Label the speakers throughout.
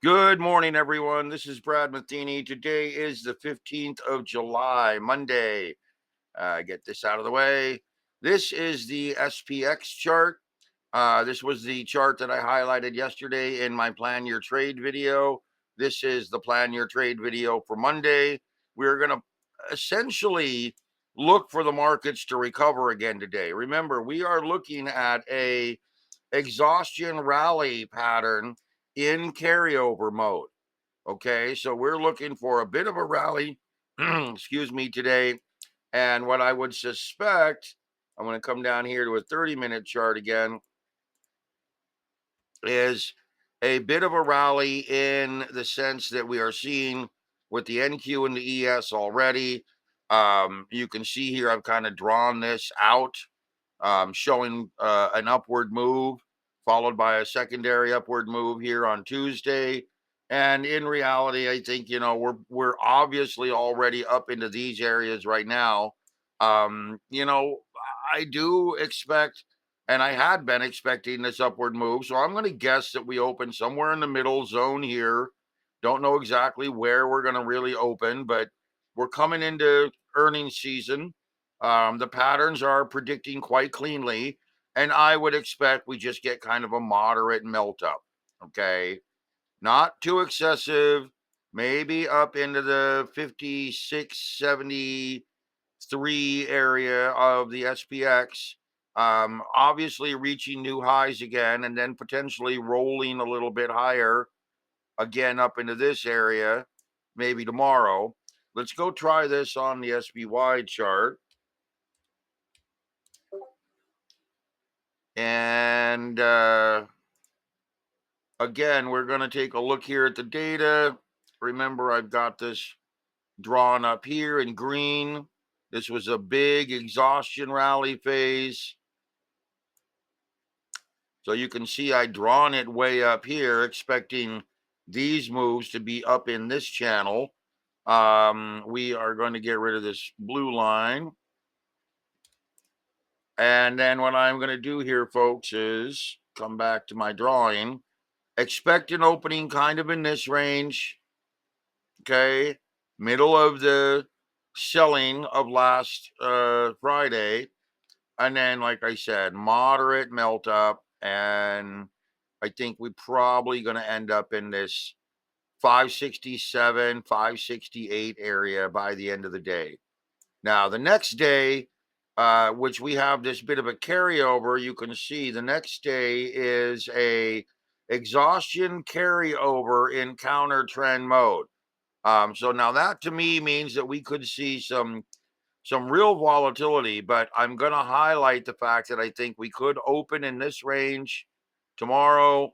Speaker 1: Good morning, everyone. This is Brad Matheny. Today is the 15th of July, Monday. Get this out of the way. This is the SPX chart. This was the chart that I highlighted yesterday in my Plan Your Trade video. This is the Plan Your Trade video for Monday. We're going to essentially look for the markets to recover again today. Remember, we are looking at a exhaustion rally pattern in carryover mode. Okay, so we're looking for a bit of a rally, excuse me, today. And what I would suspect, I'm going to come down here to a 30-minute chart again, is a bit of a rally in the sense that we are seeing with the NQ and the ES already. You can see here, I've kind of drawn this out, showing an upward move followed by a secondary upward move here on Tuesday. And in reality, I think, we're obviously already up into these areas right now. I do expect, and I had been expecting this upward move. So I'm going to guess that we open somewhere in the middle zone here. Don't know exactly where we're going to really open, but we're coming into earnings season. The patterns are predicting quite cleanly, and I would expect we just get kind of a moderate melt up. Okay. Not too excessive, maybe up into the 56, 73 area of the SPX. Obviously reaching new highs again and then potentially rolling a little bit higher again up into this area maybe tomorrow. Let's go try this on the SPY chart. And again, we're going to take a look here at the data. Remember, I've got this drawn up here in green. This was a big exhaustion rally phase. So you can see I drawn it way up here, expecting these moves to be up in this channel. We are going to get rid of this blue line. And then what I'm going to do here, folks, is come back to my drawing. Expect an opening kind of in this range. Okay. Middle of the selling of last Friday. And then, like I said, moderate melt up. And I think we're probably going to end up in this 567, 568 area by the end of the day. Now, the next day, which we have this bit of a carryover, you can see the next day is a exhaustion carryover in counter trend mode. So now that to me means that we could see some real volatility, but I'm going to highlight the fact that I think we could open in this range tomorrow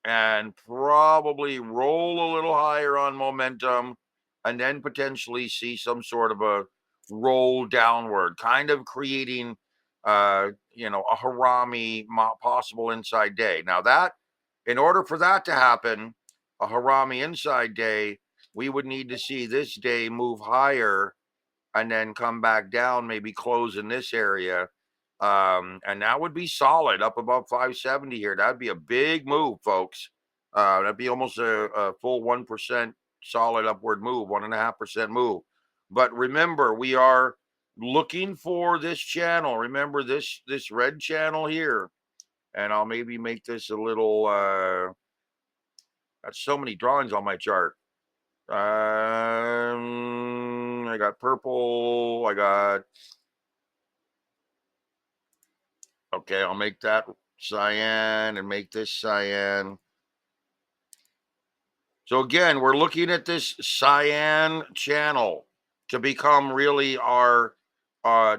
Speaker 1: and probably roll a little higher on momentum and then potentially see some sort of a roll downward, kind of creating a harami possible inside day. Now that, in order for that to happen, a harami inside day, we would need to see this day move higher and then come back down, maybe close in this area. And that would be solid up above 570 here. That'd be a big move, folks. That'd be almost a full 1% solid upward move, 1.5% move. But remember, we are looking for this channel. Remember this red channel here. And I'll maybe make this a little got so many drawings on my chart. I got purple. Okay, I'll make that cyan and make this cyan. So again, we're looking at this cyan channel to become really our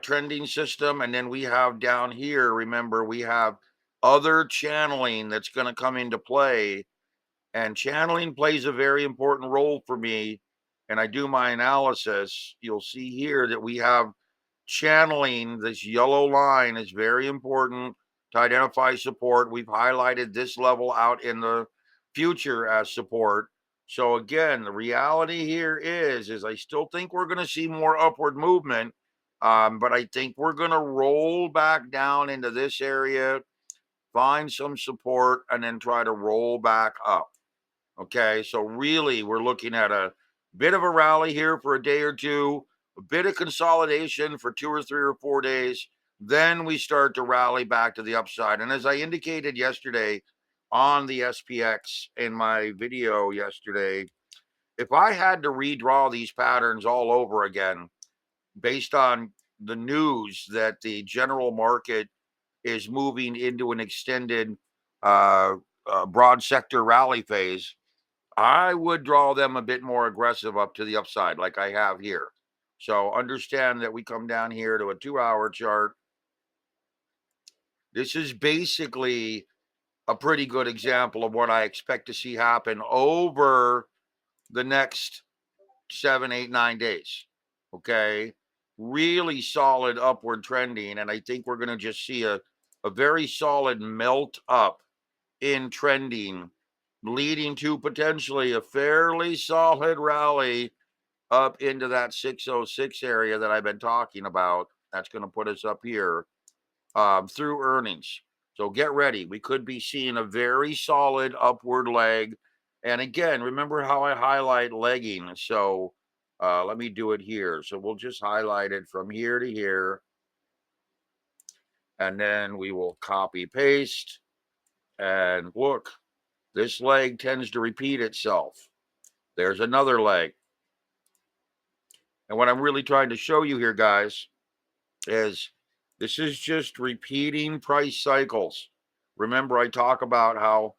Speaker 1: trending system. And then we have down here, remember, we have other channeling that's going to come into play. And channeling plays a very important role for me. And I do my analysis. You'll see here that we have channeling. This yellow line is very important to identify support. We've highlighted this level out in the future as support. So again, the reality here is I still think we're going to see more upward movement, but I think we're going to roll back down into this area, find some support, and then try to roll back up. Okay, so really we're looking at a bit of a rally here for a day or two, a bit of consolidation for 2 or 3 or 4 days. Then we start to rally back to the upside. And as I indicated yesterday on the SPX in my video yesterday, if I had to redraw these patterns all over again based on the news that the general market is moving into an extended broad sector rally phase, I would draw them a bit more aggressive up to the upside, like I have here. So understand that we come down here to a 2-hour chart. This is basically a pretty good example of what I expect to see happen over the next 7, 8, 9 days. Okay. Really solid upward trending. And I think we're going to just see a very solid melt up in trending, leading to potentially a fairly solid rally up into that 606 area that I've been talking about. That's going to put us up here through earnings. So get ready. We could be seeing a very solid upward leg. And again, remember how I highlight legging. So let me do it here. So we'll just highlight it from here to here. And then we will copy paste. And look, this leg tends to repeat itself. There's another leg. And what I'm really trying to show you here, guys, is this is just repeating price cycles. Remember, I talk about how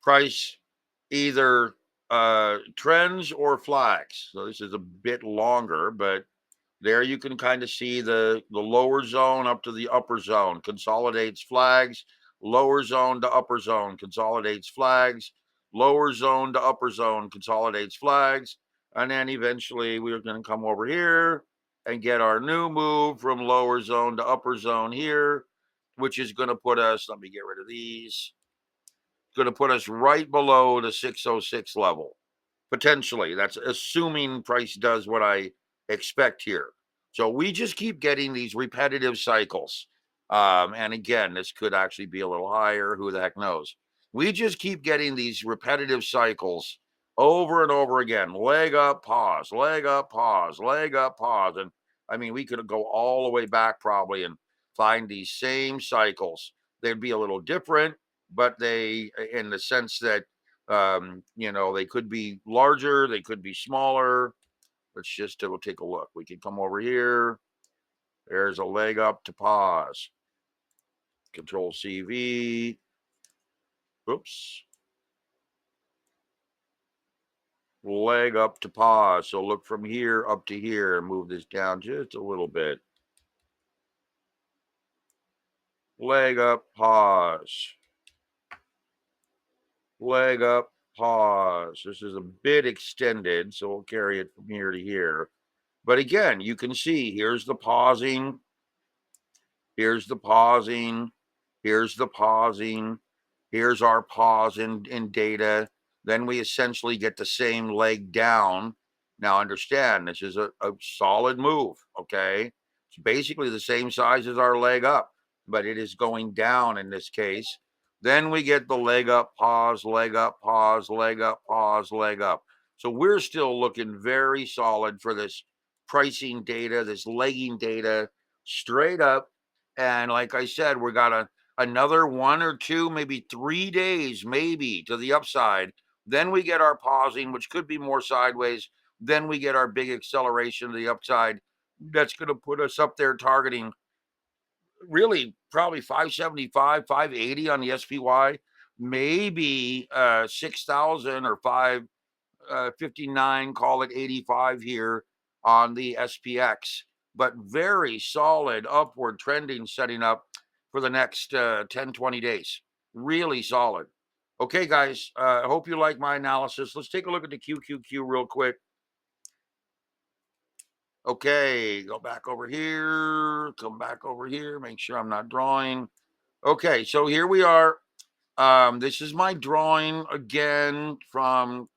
Speaker 1: price either trends or flags. So this is a bit longer, but there you can kind of see the lower zone up to the upper zone consolidates flags, lower zone to upper zone consolidates flags, lower zone to upper zone consolidates flags, and then eventually we're going to come over here and get our new move from lower zone to upper zone here, which is going to put us, let me get rid of these, going to put us right below the 606 level. Potentially. That's assuming price does what I expect here. So we just keep getting these repetitive cycles. And again, this could actually be a little higher. Who the heck knows? We just keep getting these repetitive cycles over and over again. Leg up, pause, leg up, pause, leg up, pause. And I mean, we could go all the way back probably and find these same cycles. They'd be a little different, but they, in the sense that they could be larger, they could be smaller. Let's just we'll take a look. We can come over here. There's a leg up to pause. Control CV. Oops. Leg up to pause. So look from here up to here and move this down just a little bit. Leg up, pause. Leg up, pause. This is a bit extended, so we'll carry it from here to here. But again, you can see here's the pausing. Here's the pausing. Here's the pausing. Here's our pause in data. Then we essentially get the same leg down. Now understand, this is a solid move, okay? It's basically the same size as our leg up, but it is going down in this case. Then we get the leg up, pause, leg up, pause, leg up, pause, leg up. So we're still looking very solid for this pricing data, this legging data, straight up. And like I said, we got another 1 or 2, maybe 3 days, maybe to the upside. Then we get our pausing, which could be more sideways. Then we get our big acceleration to the upside. That's going to put us up there targeting really probably 575, 580 on the SPY, maybe 6,000 or 559, call it 85 here on the SPX, but very solid upward trending setting up for the next 10, 20 days. Really solid. Okay, guys, I hope you like my analysis. Let's take a look at the QQQ real quick. Okay, go back over here, come back over here, make sure I'm not drawing. Okay, so here we are. This is my drawing again from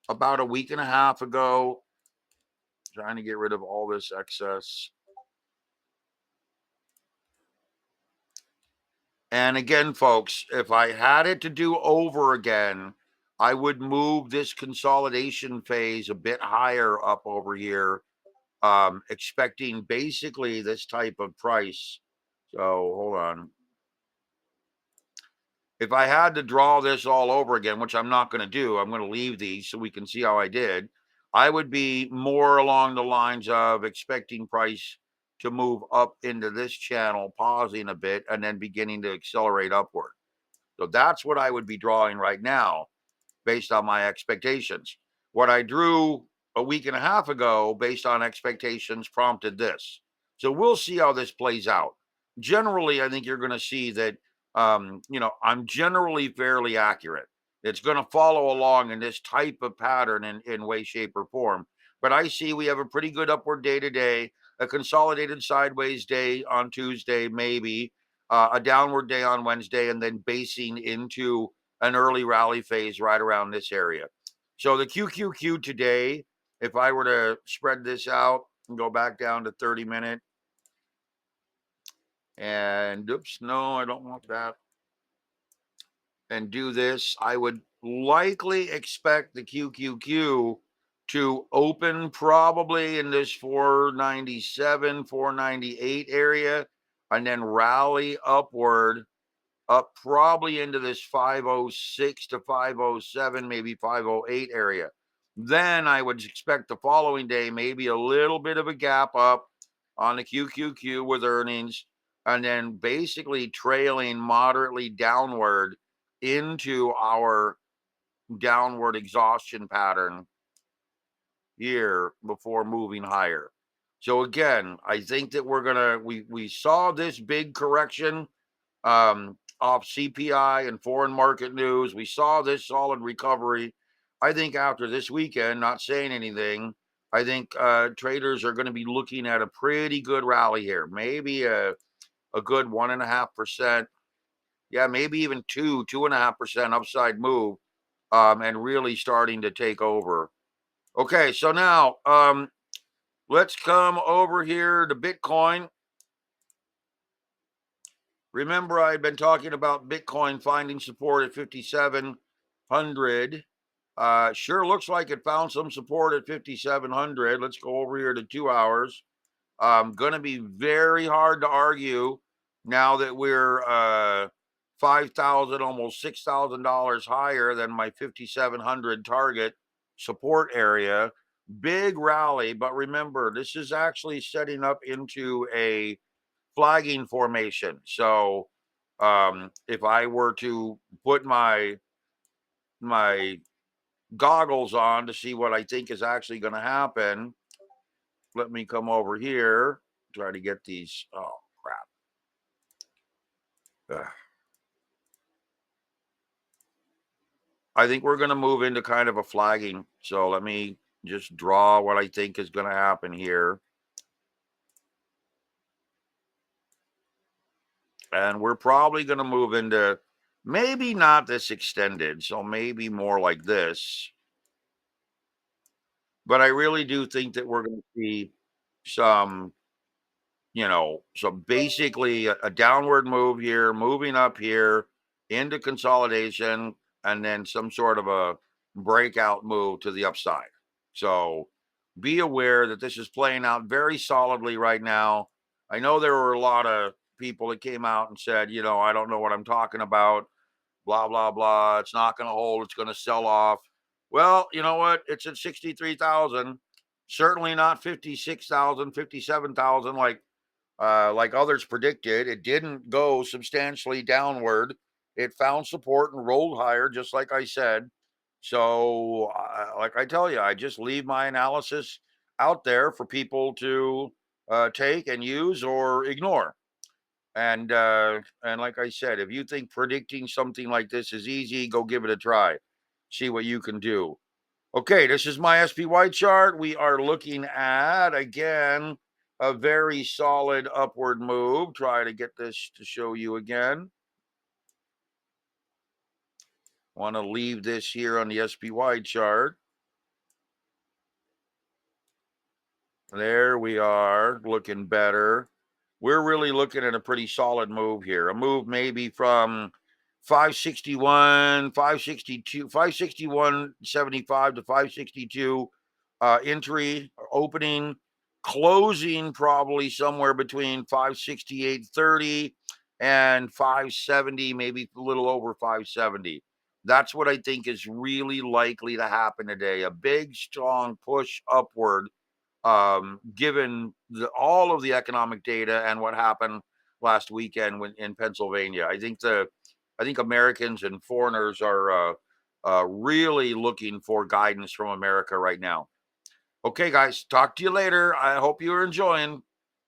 Speaker 1: about a week and a half ago. Trying to get rid of all this excess. And again, folks, if I had it to do over again, I would move this consolidation phase a bit higher up over here, expecting basically this type of price. So hold on. If I had to draw this all over again, which I'm not going to do, I'm going to leave these so we can see how I did. I would be more along the lines of expecting price to move up into this channel, pausing a bit, and then beginning to accelerate upward. So that's what I would be drawing right now based on my expectations. What I drew a week and a half ago based on expectations prompted this. So we'll see how this plays out. Generally, I think you're going to see that, I'm generally fairly accurate. It's going to follow along in this type of pattern in way, shape, or form. But I see we have a pretty good upward day today, a consolidated sideways day on Tuesday, maybe a downward day on Wednesday, and then basing into an early rally phase right around this area. So the QQQ today, if I were to spread this out and go back down to 30-minute, and oops, no, I don't want that, and do this, I would likely expect the QQQ to open probably in this 497, 498 area, and then rally upward up probably into this 506 to 507, maybe 508 area. Then I would expect the following day, maybe a little bit of a gap up on the QQQ with earnings, and then basically trailing moderately downward into our downward exhaustion pattern here before moving higher. So again, I think that we saw this big correction off CPI and foreign market news. We saw this solid recovery. I think after this weekend, not saying anything, I think traders are going to be looking at a pretty good rally here. Maybe a good 1.5%. Yeah, maybe even 2.5% upside move, and really starting to take over. Okay, so now let's come over here to Bitcoin. Remember, I had been talking about Bitcoin finding support at 5,700. Sure looks like it found some support at 5,700. Let's go over here to 2 hours. Going to be very hard to argue now that we're 5,000, almost $6,000 higher than my 5,700 target support area. Big rally, but remember, this is actually setting up into a flagging formation. So if I were to put my goggles on to see what I think is actually going to happen, let me come over here, try to get these. Oh crap. Ugh. I think we're going to move into kind of a flagging. So let me just draw what I think is going to happen here. And we're probably going to move into maybe not this extended, so maybe more like this. But I really do think that we're going to see some, so basically a downward move here, moving up here into consolidation, and then some sort of a breakout move to the upside. So be aware that this is playing out very solidly right now. I know there were a lot of people that came out and said, I don't know what I'm talking about, blah, blah, blah. It's not going to hold. It's going to sell off. Well, you know what? It's at 63,000. Certainly not 56,000, 57,000 like others predicted. It didn't go substantially downward. It found support and rolled higher, just like I said. So, like I tell you, I just leave my analysis out there for people to take and use or ignore. And like I said, if you think predicting something like this is easy, go give it a try. See what you can do. Okay, this is my SPY chart. We are looking at, again, a very solid upward move. Try to get this to show you again. Want to leave this here on the SPY chart. There we are, looking better. We're really looking at a pretty solid move here. A move maybe from 561, 562, 561.75 to 562 entry opening, closing probably somewhere between 568.30 and 570, maybe a little over 570. That's what I think is really likely to happen today. A big, strong push upward, given all of the economic data and what happened last weekend in Pennsylvania. I think Americans and foreigners are really looking for guidance from America right now. Okay, guys, talk to you later. I hope you're enjoying.